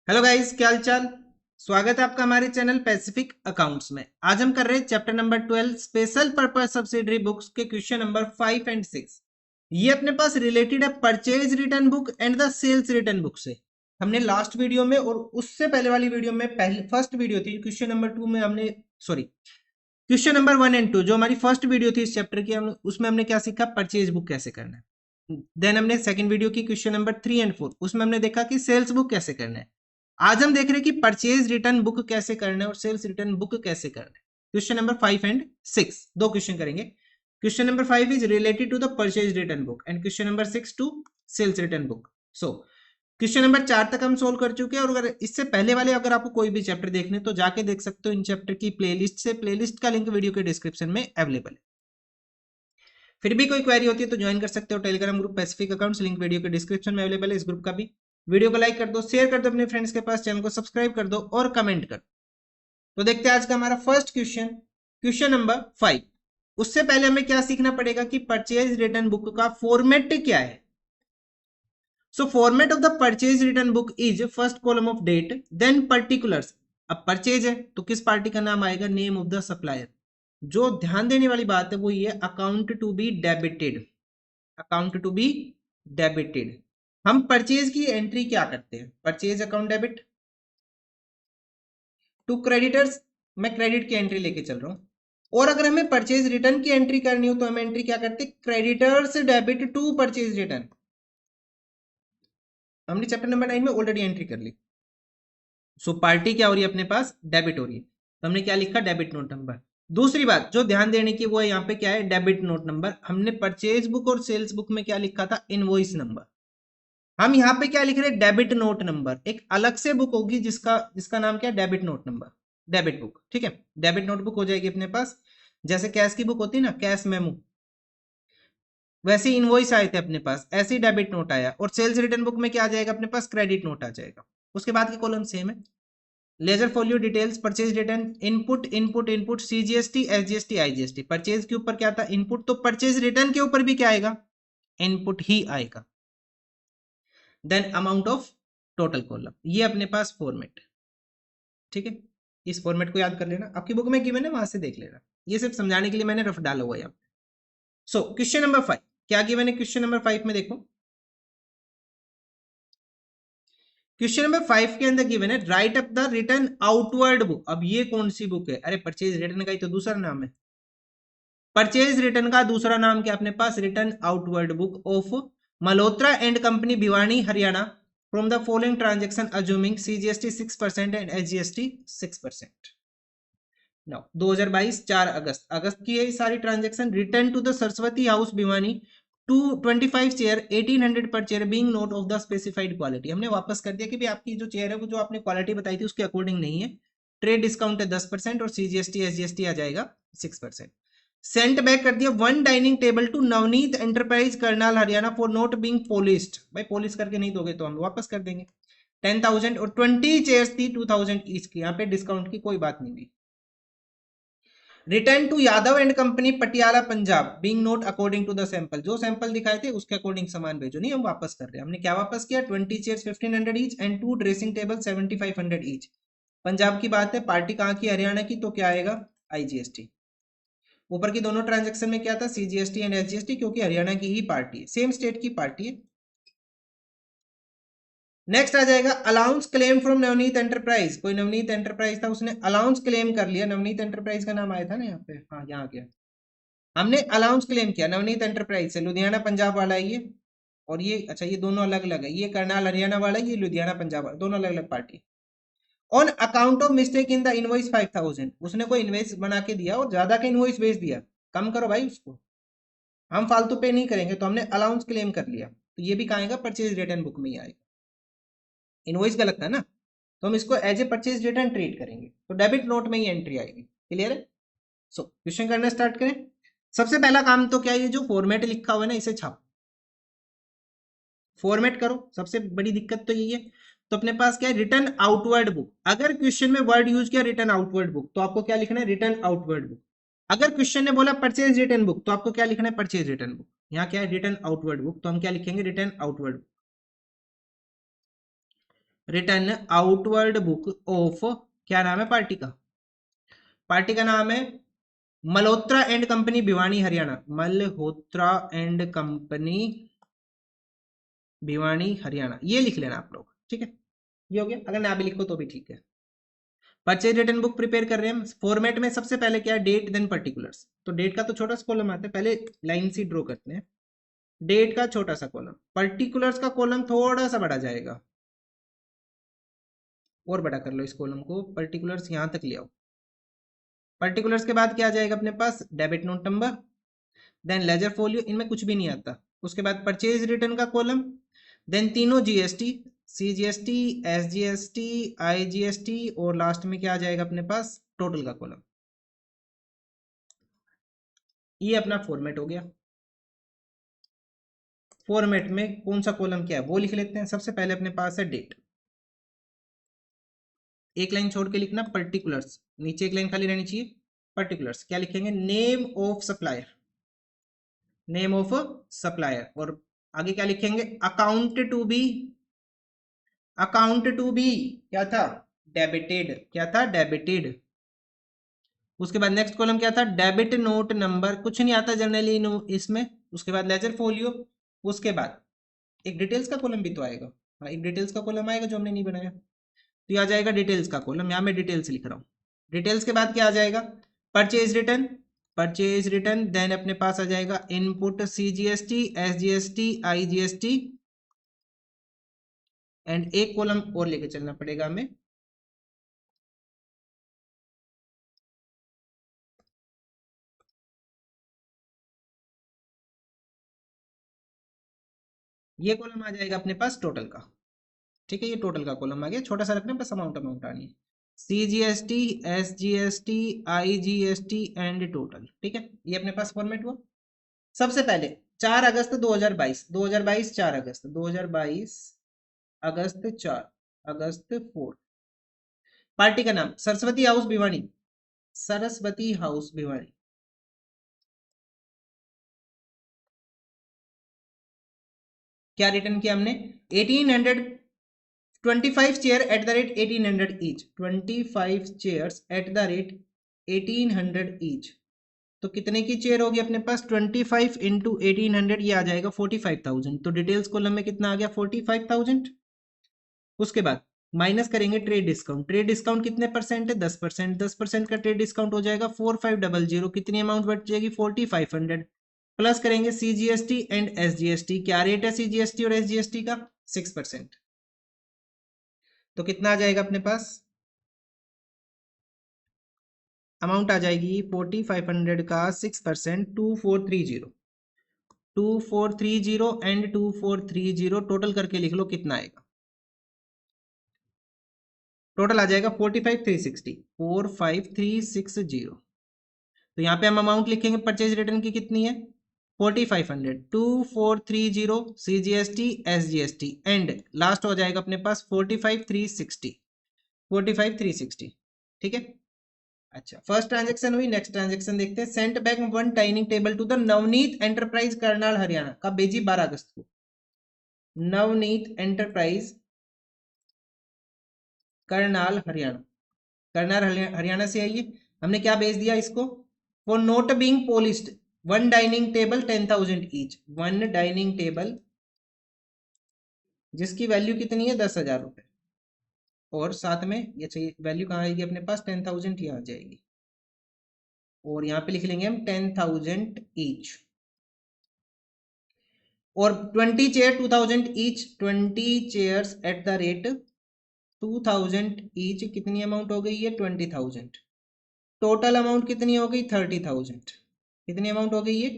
Hello guys, क्या हाल चाल। स्वागत है आपका हमारे चैनल पैसिफिक अकाउंट्स में। आज हम कर रहे हैं chapter number 12 special purpose subsidiary books के क्वेश्चन नंबर 5 एंड 6। ये अपने पास रिलेटेड है purchase return book and the sales return book से। हमने लास्ट वीडियो में और उससे पहले वाली वीडियो में पहले फर्स्ट वीडियो थी क्वेश्चन नंबर 2 में हमने सॉरी क्वेश्चन नंबर 1 एंड 2 जो हमारी फर्स्ट वीडियो थी इस चैप्टर की, उसमें हमने क्या सीखा, परचेज बुक कैसे करना है। देन हमने सेकंड वीडियो की क्वेश्चन नंबर 3 एंड 4, उसमें हमने देखा कि सेल्स बुक कैसे करना है। आज हम देख रहे हैं कि परचेज रिटर्न बुक कैसे करना है और सेल्स रिटर्न बुक कैसे करना है। क्वेश्चन नंबर 5 एंड 6 दो क्वेश्चन करेंगे। Question number 5 is related to the purchase return book and question number 6 to sales return book. So question number 4 तक हम सोल्व कर चुके हैं, और अगर इससे पहले वाले अगर आपको कोई भी चैप्टर देखने तो जाके देख सकते हो इन चैप्टर की प्लेलिस्ट से। प्लेलिस्ट का लिंक वीडियो के डिस्क्रिप्शन में अवेलेबल है। फिर भी कोई क्वेरी होती है तो ज्वाइन कर सकते हो Telegram group Pacific accounts, link video के डिस्क्रिप्शन में अवेलेबल है इस ग्रुप का भी। वीडियो को लाइक कर दो, शेयर कर दो अपने फ्रेंड्स के पास, चैनल को सब्सक्राइब कर दो और कमेंट कर दो। तो देखते हैं आज का हमारा फर्स्ट क्वेश्चन, क्वेश्चन नंबर 5। उससे पहले हमें क्या सीखना पड़ेगा कि परचेज रिटर्न बुक का फॉर्मेट क्या है। So format of the purchase return book is first column of date then particulars. अब परचेज है तो किस पार्टी का नाम आएगा, नेम ऑफ द सप्लायर। जो ध्यान देने वाली बात है वो ये account to be debited, account to be debited. हम परचेज की एंट्री क्या करते हैं, purchase account debit to creditors. मैं क्रेडिट की एंट्री लेके चल रहा हूं। और अगर हमें परचेज रिटर्न की एंट्री करनी हो तो हम एंट्री क्या करते हैं, creditors debit to purchase return. हमने चैप्टर नंबर 9 में ऑलरेडी एंट्री कर ली। सो पार्टी क्या हो रही है अपने पास, डेबिट हो रही है, तो हमने क्या लिखा, डेबिट नोट नंबर। दूसरी बात जो ध्यान देने की वो है यहाँ पे क्या है, डेबिट नोट नंबर। हमने परचेज बुक और सेल्स बुक में क्या लिखा था, इनवॉइस नंबर। हम यहाँ पे क्या लिख रहे हैं, डेबिट नोट नंबर। एक अलग से बुक होगी जिसका जिसका नाम क्या है, debit note number, debit book. ठीक है, डेबिट नोट बुक हो जाएगी अपने पास। जैसे कैश की बुक होती है ना, कैश मेमो, वैसे इनवॉइस आए थे अपने पास, ऐसे ही डेबिट नोट आया। और सेल्स रिटर्न बुक में क्या आ जाएगा अपने पास, क्रेडिट नोट आ जाएगा। उसके बाद के कॉलम सेम है। Ledger folio details, purchase return, input input input, CGST SGST IGST. Purchase के ऊपर क्या था, इनपुट, तो परचेज रिटर्न के ऊपर भी क्या आएगा, इनपुट ही आएगा। Then amount of total column, ये अपने पास फॉर्मेट। ठीक है, इस फॉर्मेट को याद कर लेना, आपकी बुक में गिवन है वहां से देख लेना। ये सिर्फ समझाने के लिए मैंने रफ डाला हुआ है यहाँ पे। सो क्वेश्चन नंबर 5 क्या गिवन है, क्वेश्चन नंबर 5 में देखो। क्वेश्चन नंबर 5 के अंदर गिवन है right up the return outward book. अब ये कौन सी बुक है, अरे परचेज रिटर्न का ही तो दूसरा नाम है। परचेज रिटर्न का दूसरा नाम क्या अपने पास, return outward book of Malhotra and company Bhiwani Haryana from the following transaction assuming CGST 6% and SGST 6%। Now 2022 4 अगस्त अगस्त की है सारी transaction. Return to the Saraswati house Bhiwani 225 chair 1800 per chair being not of the specified quality. हमने वापस कर दिया कि भाई आपकी जो चेयर है वो जो आपने क्वालिटी बताई थी उसके अकॉर्डिंग नहीं है। ट्रेड डिस्काउंट है 10% और सीजीएसटी एसजीएसटी आ जाएगा 6%। सेंट बैक कर दिया one dining table to Navneet enterprise Karnal Haryana for not being polished. भाई पॉलिश करके नहीं दोगे तो हम वापस कर देंगे। 10,000 और 20 चेयर्स थी 2,000 ईच की, यहाँ पे डिस्काउंट की कोई बात नहीं हुई। Return to Yadav and company Patiala Punjab being note according to the sample. जो सैंपल दिखाए थे उसके अकॉर्डिंग सामान भेजो, नहीं हम वापस कर रहे हैं। हमने क्या वापस किया, 20 chairs 1500 each and 2 dressing table 7500 each. Punjab की बात है, पार्टी कहाँ की, हरियाणा की, तो क्या आएगा, आईजीएसटी। ऊपर की दोनों ट्रांजेक्शन में क्या था, सीजीएसटी एंड एसजीएसटी, क्योंकि हरियाणा की ही पार्टी है, सेम स्टेट की पार्टी है। नेक्स्ट आ जाएगा allowance claim from Navneet enterprise. कोई नवनीत एंटरप्राइज था, उसने अलाउंस क्लेम कर लिया। नवनीत एंटरप्राइज का नाम आया था ना यहाँ पे, हाँ यहाँ गया। हमने अलाउंस क्लेम किया नवनीत एंटरप्राइज से, लुधियाना पंजाब वाला है ये। और ये अच्छा, ये दोनों अलग अलग है, ये करनाल हरियाणा वाला है, ये लुधियाना पंजाब वाला, दोनों अलग अलग party. On account of mistake in the invoice 5,000, उसने कोई इनवॉइस बना के दिया और ज्यादा का इनवॉइस भेज दिया। कम करो भाई उसको, हम फालतू पे नहीं करेंगे, तो हमने अलाउंस क्लेम कर लिया। तो ये भी कहाँ आएगा, परचेज रिटर्न बुक में ही आएगा। इनवॉइस गलत था ना, तो हम इसको as a purchase return treat करेंगे, तो डेबिट नोट में ही एंट्री आएगी। क्लियर है। सो क्वेश्चन करना स्टार्ट करें। सबसे पहला काम तो क्या है, ये जो फॉर्मेट लिखा हुआ है ना इसे छापो, फॉर्मेट करो। सबसे बड़ी दिक्कत तो यही है। तो अपने पास क्या है, रिटर्न आउटवर्ड बुक। अगर क्वेश्चन में वर्ड यूज किया रिटर्न आउटवर्ड बुक तो आपको क्या लिखना है, रिटर्न आउटवर्ड बुक। अगर क्वेश्चन ने बोला परचेज रिटर्न बुक तो आपको क्या लिखना है, परचेज रिटर्न बुक। यहाँ क्या है, रिटर्न आउटवर्ड बुक, तो हम क्या लिखेंगे, return outward book. Return outward book of, क्या नाम है पार्टी का? पार्टी का नाम है Malhotra and company Bhiwani Haryana, Malhotra and company Bhiwani Haryana, ये लिख लेना आप लोग, ठीक है। ये हो गया, अगर ना भी लिखो तो भी ठीक है। परचेज रिटर्न बुक प्रिपेयर कर रहे हैं हम, फॉर्मेट में सबसे पहले क्या है, डेट देन पर्टिकुलर्स। तो डेट का तो छोटा सा कॉलम आता है, पहले लाइन सी ड्रॉ करते हैं। डेट का छोटा सा कॉलम, पर्टिकुलर्स का कॉलम थोड़ा सा बड़ा जाएगा, और बड़ा कर लो इस कॉलम को, पर्टिकुलर्स यहां तक ले आओ। पर्टिकुलर्स के बाद क्या आ जाएगा अपने पास, debit note number, then ledger folio, इनमें कुछ भी नहीं आता। उसके बाद परचेज रिटर्न का कॉलम, देन तीनों जीएसटी, सीजीएसटी, एसजीएसटी, आईजीएसटी, और लास्ट में क्या आ जाएगा अपने पास, टोटल का कॉलम। ये अपना फॉर्मेट हो गया। फॉर्मेट में कौन सा कॉलम क्या है वो लिख लेते हैं। सबसे पहले अपने पास है डेट, एक लाइन छोड़ के लिखना पर्टिकुलर्स, नीचे एक लाइन खाली रहनी चाहिए। पर्टिकुलर्स क्या लिखेंगे, name of supplier, name of supplier, और आगे क्या लिखेंगे, account to be, account to be क्या था, डेबिटेड, क्या था, डेबिटेड। उसके बाद नेक्स्ट कॉलम क्या था, डेबिट नोट नंबर, कुछ नहीं आता जनरली इसमें। उसके बाद लेजर फोलियो, उसके बाद एक डिटेल्स का कॉलम भी तो आएगा। हाँ, एक डिटेल्स का कॉलम आएगा जो हमने नहीं बनाया, तो ये आ जाएगा डिटेल्स का कॉलम, यहाँ मैं डिटेल्स लिख रहा हूँ। डिटेल्स के बाद क्या आ जाएगा, purchase return, purchase return, then अपने पास आ जाएगा input CGST, SGST, IGST, and एक कॉलम और लेके चलना पड़ेगा हमें, ये कॉलम आ जाएगा अपने पास टोटल का, ठीक है। ये टोटल का कॉलम आ गया, छोटा सा रखना, बस अमाउंट अमाउंट आनी है, CGST, SGST, IGST and total, ठीक है। ये अपने पास फॉर्मेट हुआ। सबसे पहले 4 अगस्त 2022, 2022 4 अगस्त, 2022 अगस्त 4 अगस्त 4, पार्टी का नाम सरस्वती हाउस भिवानी, सरस्वती हाउस भिवानी। क्या रिटर्न किया हमने, 1825 chair eight the rate 1800 each, 25 chairs at the rate 1800 each. तो कितने की चेयर होगी अपने पास, 25 इंटू 1800, ये आ जाएगा 45,000। तो डिटेल्स कॉलम में कितना आ गया, 45,000। उसके बाद माइनस करेंगे ट्रेड डिस्काउंट, ट्रेड डिस्काउंट कितने परसेंट है, 10%, 10% का ट्रेड डिस्काउंट हो जाएगा 4500, कितनी अमाउंट बच जाएगी 4500। प्लस करेंगे सीजीएसटी एंड एसजीएसटी, क्या रेट है सीजीएसटी और एसजीएसटी का, 6%। तो कितना आ जाएगा अपने पास, अमाउंट आ जाएगी 4500 का 6%, 2430, 2430 एंड 2430 टोटल करके लिख लो कितना आएगा, टोटल आ जाएगा 45,360, 45,360। तो यहाँ पे हम अमाउंट लिखेंगे परचेज रिटर्न की कितनी है, 4500, 2430 सीजीएसटी एसजीएसटी, एंड लास्ट हो जाएगा अपने पास 45,360, 45,360, ठीक है। अच्छा, फर्स्ट ट्रांजेक्शन हुई, नेक्स्ट ट्रांजेक्शन देखते हैं। Sent back one dining table to the Navneet enterprise Karnal Haryana, कब भेजी, 12 अगस्त को। नवनीत एंटरप्राइज करनाल हरियाणा, करनाल हरियाणा से आइए, हमने क्या भेज दिया इसको, for not being polished, one dining table 10,000 each, one dining table जिसकी वैल्यू कितनी है, 10,000 रुपए, और साथ में ये चाहिए वैल्यू कहाँ आएगी अपने पास, 10,000 यहाँ आ जाएगी, और यहाँ पे लिख लेंगे हम 10,000 ईच, और 20 chair 2,000 each, 20 chairs at the rate 2,000 each, कितनी अमाउंट हो गई है, 20,000। टोटल अमाउंट कितनी हो गई, 30,000, कितनी अमाउंट हो गई है,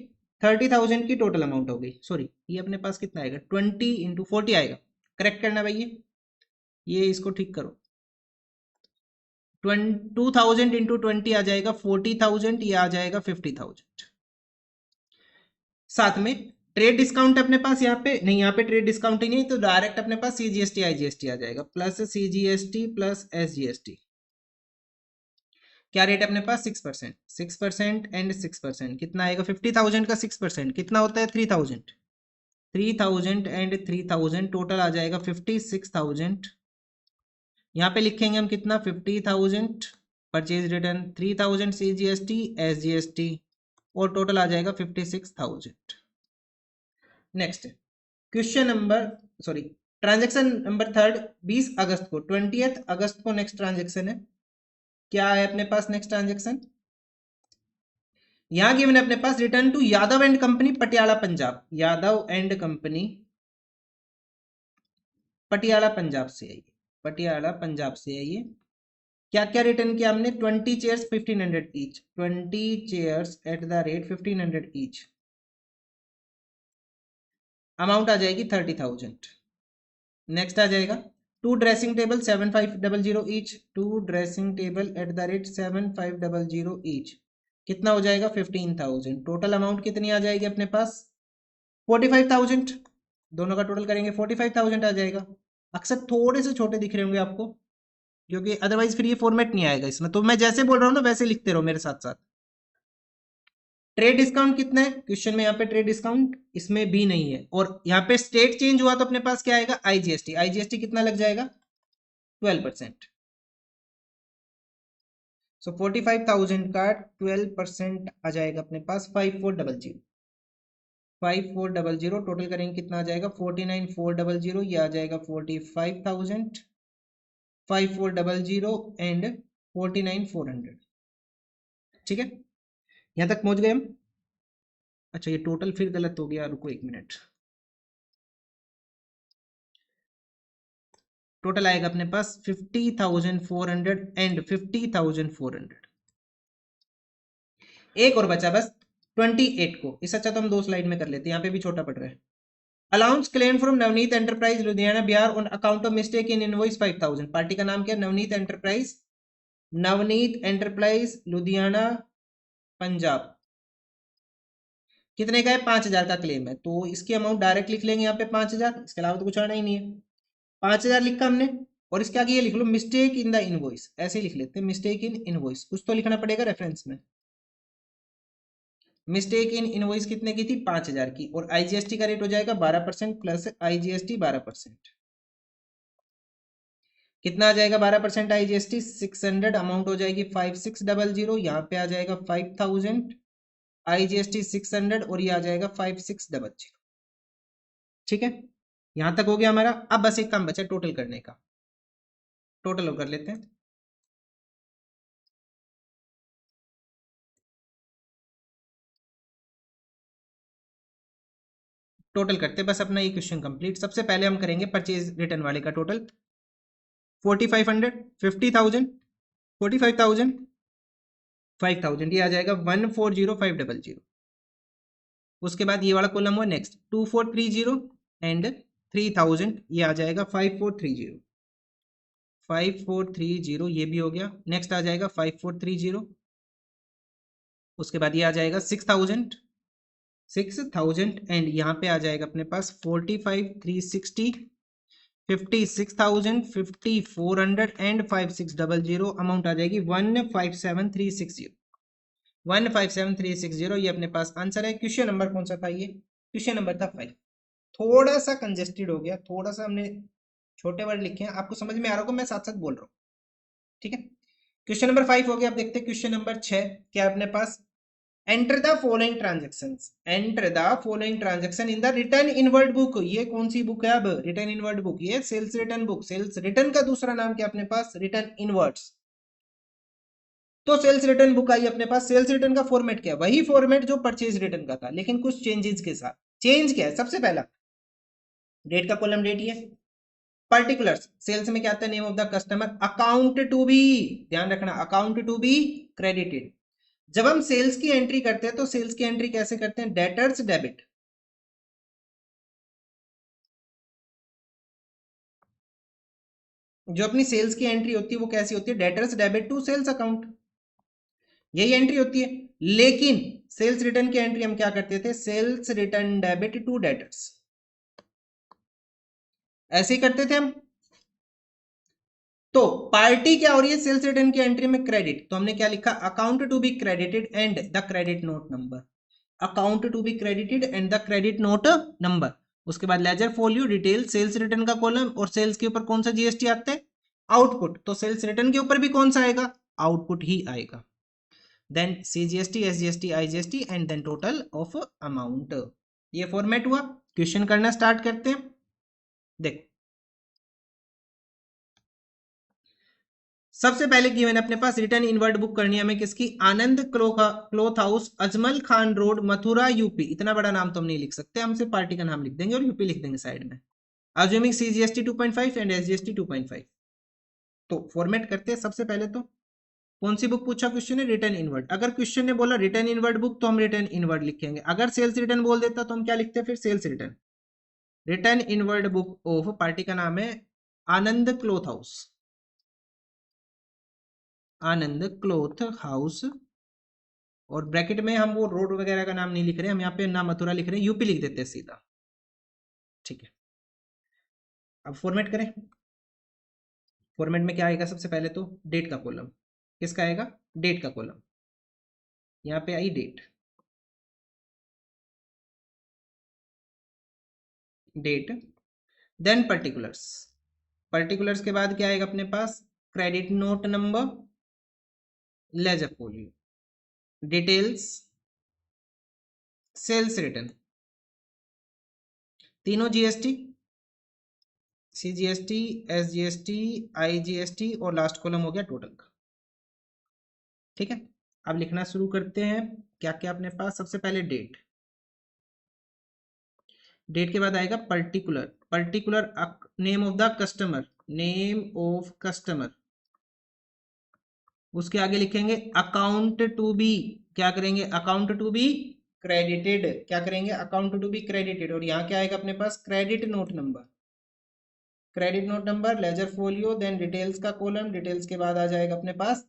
30,000 की टोटल अमाउंट हो गई। सॉरी, ये अपने पास कितना आएगा, 20 इंटू 40 आएगा, करेक्ट करना भाई, ये इसको ठीक करो, 2,000 इंटू 20 आ जाएगा 40,000, ये आ जाएगा 50,000। साथ में ट्रेड डिस्काउंट अपने पास यहाँ पे नहीं, यहाँ पे ट्रेड डिस्काउंट ही नहीं, तो डायरेक्ट अपने पास सीजीएसटी आईजीएसटी आ जाएगा, प्लस सीजीएसटी प्लस एसजीएसटी। क्या रेट है अपने पास, 6%, 6% एंड 6%, कितना आएगा, 50,000 का 6% कितना होता है, 3,000, 3,000 एंड 3,000 टोटल आ जाएगा 56,000, यहाँ पे लिखेंगे हम कितना 50,000 परचेज रिटर्न, 3,000 CGST SGST और टोटल आ जाएगा 56,000। Next question number sorry transaction number third 20 अगस्त को 20 अगस्त को नेक्स्ट ट्रांजेक्शन है। क्या है अपने पास नेक्स्ट ट्रांजेक्शन? यहां गिवन है अपने पास return to Yadav and company Patiala Punjab, Yadav and company Patiala Punjab से आई, पटियाला पंजाब से आई है। क्या क्या रिटर्न किया हमने? 20 chairs 1500 each, 20 chairs at the rate 1500 each, amount आ जाएगी 30,000। नेक्स्ट आ जाएगा 2 dressing table 7500 each, 2 dressing table at the rate 7500 each, कितना हो जाएगा 15,000। टोटल अमाउंट कितनी आ जाएगी अपने पास? 45,000। दोनों का टोटल करेंगे 45,000 आ जाएगा। अक्सर थोड़े से छोटे दिख रहे होंगे आपको, क्योंकि अदरवाइज फिर ये फॉर्मेट नहीं आएगा इसमें, तो मैं जैसे बोल रहा हूँ ना वैसे लिखते रहो मेरे साथ साथ। ट्रेड डिस्काउंट कितना है क्वेश्चन में? यहाँ पे ट्रेड डिस्काउंट इसमें भी नहीं है, और यहाँ पे स्टेट चेंज हुआ तो अपने पास क्या आएगा? आईजीएसटी, आईजीएसटी कितना लग जाएगा? 12%। सो 45,000 का 12% आ जाएगा अपने पास 5400, 5400 टोटल करेंगे कितना आ जाएगा? 49,400, ये आ जाएगा 45,000, 5400 एंड 49,400। ठीक है, यहां तक पहुंच गए हम। अच्छा ये टोटल फिर गलत हो गया, रुको एक मिनट। टोटल आएगा अपने पास 50,400 एंड 50,400। एक और बचा बस 28 को, इस अच्छा तो हम 2 स्लाइड में कर लेते हैं, यहाँ पे भी छोटा पड़ रहा है। Allowance claim from Navneet enterprise Ludhiana Bihar on account of mistake in invoice 5,000। Party का नाम क्या? Navneet enterprise, Navneet enterprise Ludhiana Punjab. कितने का है? 5,000 का क्लेम है, तो इसकी अमाउंट डायरेक्ट लिख लेंगे यहाँ पे 5,000, इसके अलावा तो कुछ आना ही नहीं है। 5,000 लिखा हमने, और इसके आगे ये लिख लो मिस्टेक इन द इनवॉइस, ऐसे लिख लेते हैं मिस्टेक इन इनवॉइस, कुछ तो लिखना पड़ेगा रेफरेंस में। मिस्टेक इन इनवॉइस कितने की थी? 5,000 की, और आईजीएसटी का रेट हो जाएगा 12% प्लस आईजीएसटी 12%। कितना आ जाएगा 12% आईजीएसटी? 600, अमाउंट हो जाएगी 5600, यहाँ पे आ जाएगा 5,000, आईजीएसटी 600 और ये आ जाएगा 5600। ठीक है, यहां तक हो गया हमारा। अब बस एक काम बचा टोटल करने का, टोटल कर लेते हैं। टोटल करते बस अपना ये क्वेश्चन कंप्लीट। सबसे पहले हम करेंगे परचेज रिटर्न वाले का टोटल। 4,500, 50,000, 45,000, 5,000, ये आ जाएगा 140,500। उसके बाद ये वाला कॉलम हुआ नेक्स्ट 2,430 एंड 3,000, ये आ जाएगा 5,430, 5,430 ये भी हो गया। नेक्स्ट आ जाएगा 5,430, उसके बाद ये आ जाएगा 6,000, 6,000 एंड यहाँ पे आ जाएगा अपने पास 45,360, 56,000, 5,400 एंड 5,600, अमाउंट आ जाएगी 157,360, 157,360। ये अपने पास आंसर है। क्वेश्चन नंबर कौन सा था? ये क्वेश्चन नंबर था 5। थोड़ा सा कंजेस्टेड हो गया, थोड़ा सा हमने छोटे वर्ड लिखे हैं, आपको समझ में आ रहा होगा, मैं साथ साथ बोल रहा हूँ। ठीक है, क्वेश्चन नंबर 5 हो गया। अब देखते हैं क्वेश्चन नंबर 6 क्या अपने पास। Enter the following transactions, enter the following transaction in the return inward book. ये कौन सी बुक है? अब रिटर्न इनवर्ड बुक, ये sales return book. Sales return का दूसरा नाम क्या अपने पास? Return inwards. तो सेल्स रिटर्न बुक आई अपने पास। सेल्स रिटर्न का फॉर्मेट क्या है? वही फॉर्मेट जो परचेज रिटर्न का था, लेकिन कुछ चेंजेस के साथ। चेंज क्या है? सबसे पहला डेट का कॉलम डेट ही है। पर्टिकुलर्स, सेल्स में क्या आता है? Name of the customer. Account to be, ध्यान रखना, अकाउंट टू बी क्रेडिटेड। जब हम सेल्स की एंट्री करते हैं तो सेल्स की एंट्री कैसे करते हैं? Debtors debit. जो अपनी सेल्स की एंट्री होती है वो कैसी होती है? Debtors debit to sales account, यही एंट्री होती है। लेकिन सेल्स रिटर्न की एंट्री हम क्या करते थे? Sales return debit to debtors, ऐसे ही करते थे हम। तो पार्टी क्या हो रही है सेल्स रिटर्न की एंट्री में? क्रेडिट। तो हमने क्या लिखा? Account to be credited and the credit note number, account to be credited and the credit note number. उसके बाद ledger folio detail, sales return का कॉलम, और सेल्स के ऊपर कौन सा जीएसटी आता है? आउटपुट, तो सेल्स रिटर्न के ऊपर भी कौन सा आएगा, आउटपुट ही आएगा। Then CGST, SGST, IGST and then total of amount. ये फॉर्मेट हुआ। क्वेश्चन करना स्टार्ट करते हैं। देख, सबसे पहले गिवन अपने पास रिटर्न इनवर्ड बुक करनी है हमें किसकी, Anand cloth house, Ajmal Khan road, Mathura UP. इतना बड़ा नाम तो हम नहीं लिख सकते, हम सिर्फ पार्टी का नाम लिख देंगे और यूपी लिख देंगे साइड में। Assuming CGST 2.5 and SGST 2.5। तो फॉर्मेट करते हैं। सबसे पहले तो कौन सी बुक पूछा क्वेश्चन है, रिटर्न इनवर्ड। अगर क्वेश्चन ने बोला रिटर्न इनवर्ड बुक तो हम रिटर्न इनवर्ड लिखेंगे। अगर सेल्स रिटर्न बोल देता तो हम क्या लिखते हैं फिर, sales return. Return inward book of, party का नाम है Anand cloth house, Anand cloth house, और ब्रैकेट में हम वो रोड वगैरह का नाम नहीं लिख रहे, हम यहाँ पे नाम मथुरा लिख रहे हैं, यूपी लिख देते हैं सीधा। ठीक है, अब फॉर्मेट करें। फॉर्मेट में क्या आएगा, सबसे पहले तो डेट का कॉलम। किसका आएगा, डेट का कॉलम। यहाँ पे आई date, date, then particulars. Particulars के बाद क्या आएगा अपने पास, credit note number, ledger folio, details, sales return, तीनों जीएसटी, CGST, SGST, IGST और लास्ट कॉलम हो गया टोटल का। ठीक है, अब लिखना शुरू करते हैं। क्या क्या अपने पास, सबसे पहले डेट, डेट के बाद आएगा particular, particular name of the customer, name of customer. उसके आगे लिखेंगे अकाउंट टू बी, क्या करेंगे, अकाउंट टू बी क्रेडिटेड, क्या करेंगे, अकाउंट टू बी क्रेडिटेड। और यहाँ क्या आएगा अपने पास, credit note number, credit note number, ledger folio, then details का कॉलम, डिटेल्स के बाद आ जाएगा अपने पास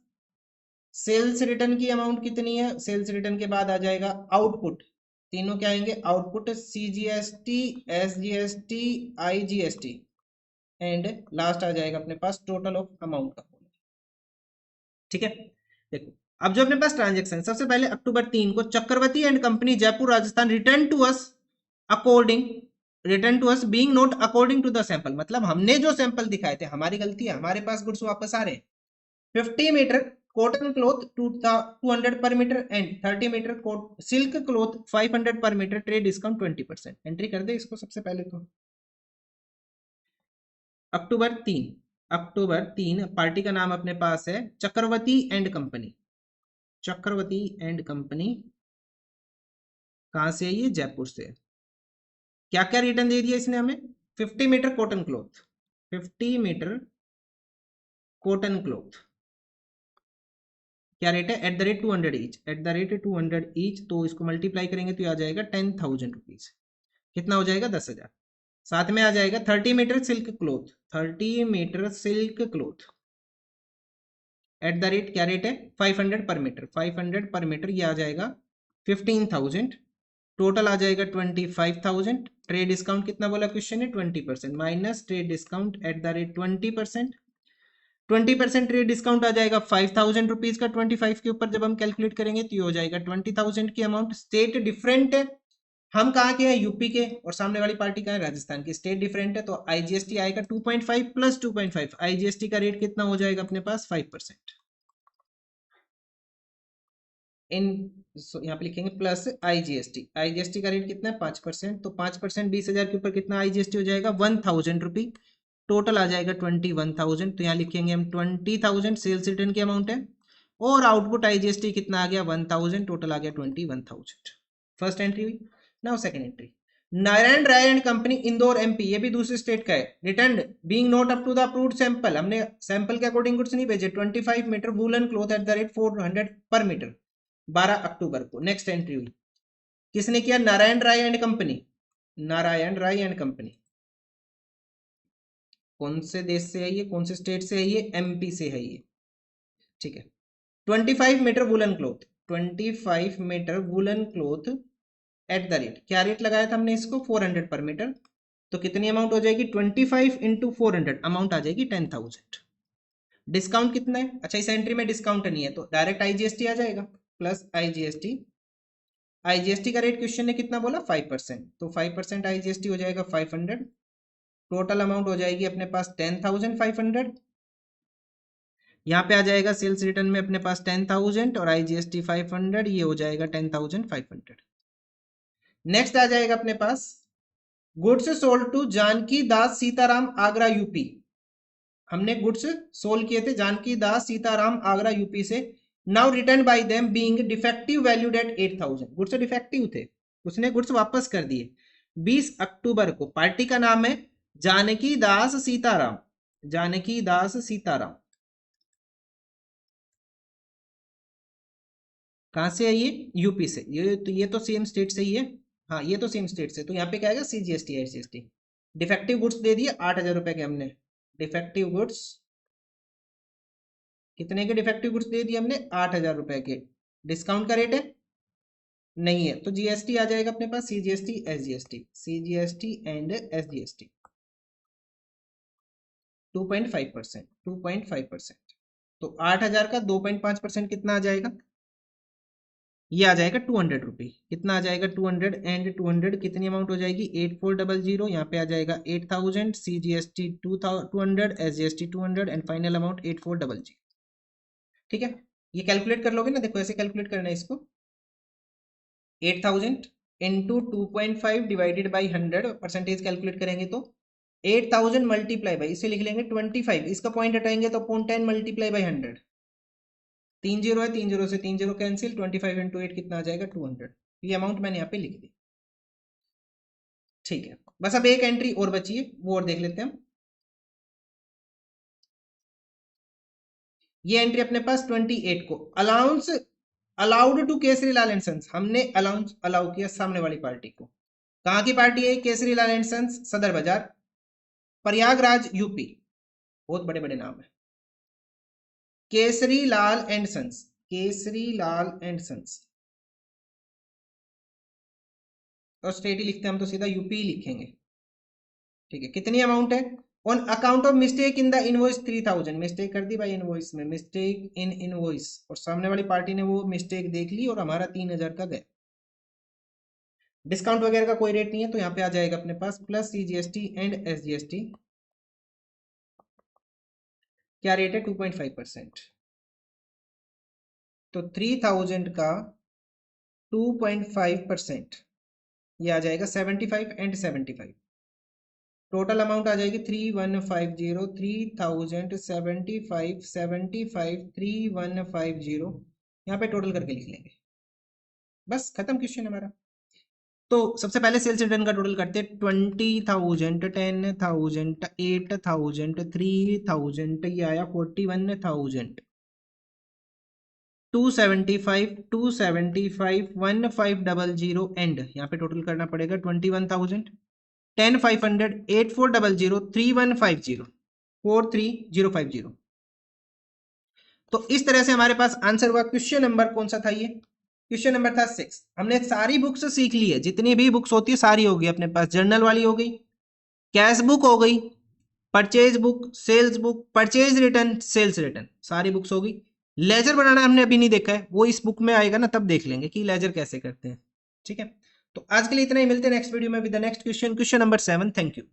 सेल्स रिटर्न की अमाउंट कितनी है, सेल्स रिटर्न के बाद आ जाएगा आउटपुट। तीनों क्या आएंगे, output, CGST, SGST, IGST and last आ जाएगा अपने पास टोटल ऑफ अमाउंट का। ठीक है, देखो अब जो अपने पास ट्रांजेक्शन, सबसे पहले अक्टूबर 3 को Chakravarti and company Jaipur Rajasthan return to us according, return to us being note according to the sample. मतलब हमने जो सैंपल दिखाए थे, हमारी गलती है, हमारे पास गुड्स वापस आ रहे हैं। 50 metre cotton cloth 200 per metre and 30 metre silk cloth 500 per metre, trade discount 20%। Entry कर दे इसको सबसे पहले तो। अक्टूबर 3, अक्टूबर 3 पार्टी का नाम अपने पास है Chakravarti and company, Chakravarti and company. कहां से है ये, जयपुर से। क्या क्या रिटर्न दे दिया इसने हमें, 50 metre cotton cloth, 50 metre cotton cloth, क्या रेट है, at the rate 200 each, at the rate 200 each. तो इसको मल्टीप्लाई करेंगे तो आ जाएगा 10,000 रुपीज। कितना हो जाएगा, 10,000। साथ में आ जाएगा 30 metre silk cloth, 30 metre silk cloth at the rate, क्या रेट है, 500 पर मीटर, 500 पर मीटर, ये आ जाएगा 15,000। टोटल आ जाएगा 25,000। ट्रेड डिस्काउंट कितना बोला क्वेश्चन है, 20%, minus trade discount at the rate 20%। 20% trade discount आ जाएगा 5,000 रुपीज का, 25 के ऊपर जब हम कैलकुलेट करेंगे तो ये हो जाएगा 20,000 की अमाउंट। स्टेट डिफरेंट है, हम कहाँ के हैं, यूपी के, और सामने वाली पार्टी का है राजस्थान की। स्टेट डिफरेंट है तो IGST आएगा 2.5 प्लस 2.5, IGST का रेट कितना हो जाएगा अपने पास, 5%। इन यहाँ पे लिखेंगे प्लस IGST, IGST का रेट कितना है, 5%। तो 5% 20,000 के ऊपर कितना IGST हो जाएगा, 1,000 रुपी। टोटल आ जाएगा 21,000। तो यहाँ लिखेंगे हम 20,000 सेल्स रिटर्न की अमाउंट है, और आउटपुट IGST कितना आ गया, 1,000। टोटल आ गया 21,000। फर्स्ट एंट्री हुई। Now second entry, Narayan Rai and company Indore MP, ये भी दूसरे स्टेट का है। Return being not up to the approved sample, हमने सैंपल के अकॉर्डिंग गुड्स नहीं भेजे। 25 metre woollen cloth at the rate 400 per metre, 12 अक्टूबर को। नेक्स्ट एंट्री हुई, किसने किया, Narayan Rai and company, Narayan Rai and company. कौन से देश से है ये, कौन से स्टेट से है ये, MP से है ये। ठीक है, 25 metre woollen cloth, 25 metre woollen cloth at the rate, क्या रेट लगाया था हमने इसको, 400 पर मीटर। तो कितनी अमाउंट हो जाएगी, 25 इंटू 400, अमाउंट आ जाएगी 10,000। डिस्काउंट कितना है, अच्छा इस एंट्री में डिस्काउंट नहीं है तो डायरेक्ट IGST आ जाएगा, प्लस IGST। IGST का रेट क्वेश्चन ने कितना बोला, 5%। तो 5% IGST हो जाएगा 500। टोटल अमाउंट हो जाएगी अपने पास 10,500। यहाँ पे आ जाएगा सेल्स रिटर्न में अपने पास 10,000 और IGST 500, ये हो जाएगा 10,500। नेक्स्ट आ जाएगा अपने पास goods sold to Janki Das Sitaram Agra UP. हमने गुड्स सोल्ड किए थे जानकी दास सीताराम आगरा यूपी से। Now return by them being defective valued at 8,000। Goods defective थे, उसने गुड्स वापस कर दिए। 20 अक्टूबर को पार्टी का नाम है जानकी दास सीताराम, जानकी दास सीताराम। कहां से है ये? यूपी से। ये तो सेम स्टेट से ही है। हाँ ये तो सेम स्टेट से, तो यहाँ पे क्या आएगा? CGST SGST। डिफेक्टिव गुड्स दे दिए 8,000 रुपए के हमने। डिफेक्टिव गुड्स कितने के डिफेक्टिव गुड्स दे दिए हमने? 8,000 रुपए के। डिस्काउंट का रेट है नहीं है, तो GST आ जाएगा अपने पास CGST SGST, CGST and SGST 2.5%, 2.5%। तो 8,000 का 2.5% कितना आ जाएगा? ये आ जाएगा 200 रुपये। कितना आ जाएगा? 200 एंड 200 कितनी अमाउंट हो जाएगी? 8400। यहाँ पे आ जाएगा 8,000, CGST 200, SGST 200 and final amount 8400। ठीक है, ये कैलकुलेट कर लोगे ना, देखो ऐसे कैलकुलेट करना है इसको। 8,000 into 2.5 divided by 100 percentage calculate करेंगे तो 8,000 मल्टीप्लाई बाई, इसे लिख लेंगे 25, इसका पॉइंट हटाएंगे तो 0.10 मल्टीप्लाई बाई 100। 3 जीरो है, 3 जीरो से 3 जीरो कैंसिल, 25 इंटू 8 कितना आ जाएगा? 200। ये अमाउंट मैंने यहाँ पे लिख दी। ठीक है, बस अब एक एंट्री और बची है, वो और देख लेते हैं हम। ये एंट्री अपने पास 28 को allowance allowed to Kesari Lal and sons, हमने अलाउंस अलाउ किया सामने वाली पार्टी को। कहां की पार्टी है? केसरी लाल एंड सन्स, सदर बाजार, प्रयागराज यूपी। बहुत बड़े बड़े नाम है। Kesari Lal and sons, Kesari Lal and sons, और स्टेट ही लिखते हैं हम तो सीधा यूपी ही लिखेंगे। ठीक है, कितनी अमाउंट है? On account of mistake in the invoice 3,000, mistake कर दी भाई इनवॉइस में, मिस्टेक इन इनवॉइस, और सामने वाली पार्टी ने वो मिस्टेक देख ली और हमारा 3,000 का गया। डिस्काउंट वगैरह का कोई रेट नहीं है, तो यहाँ पे आ जाएगा अपने पास प्लस CGST एंड SGST। क्या रेट है? 2.5%। तो 3,000 का 2.5% ये आ जाएगा 75 एंड 75। टोटल अमाउंट आ जाएगी 3,150, 3,075, 75, 3,150। यहाँ पे टोटल करके लिख लेंगे, बस खत्म क्वेश्चन हमारा। तो सबसे पहले सेल्स रिटर्न का टोटल करते हैं। 20,000, 10,000, 8,000, 3,000, ये आया 41,000, 275, 275, 1,500 एंड यहाँ पे टोटल करना पड़ेगा 21,000, 10,500, 8,400, 3,150, 4,3,050। तो इस तरह से हमारे पास आंसर हुआ। क्वेश्चन नंबर कौन सा था? ये क्वेश्चन नंबर था 6। हमने सारी बुक्स सीख ली है, जितनी भी बुक्स होती है सारी होगी अपने पास। जर्नल वाली हो गई, कैश बुक हो गई, purchase book, sales book, purchase return, sales return, सारी बुक्स हो गई। लेजर बनाना हमने अभी नहीं देखा है, वो इस बुक में आएगा ना, तब देख लेंगे कि लेजर कैसे करते हैं। ठीक है, तो आज के लिए इतना ही, मिलते हैं नेक्स्ट वीडियो में with the next question, question number 7। Thank you.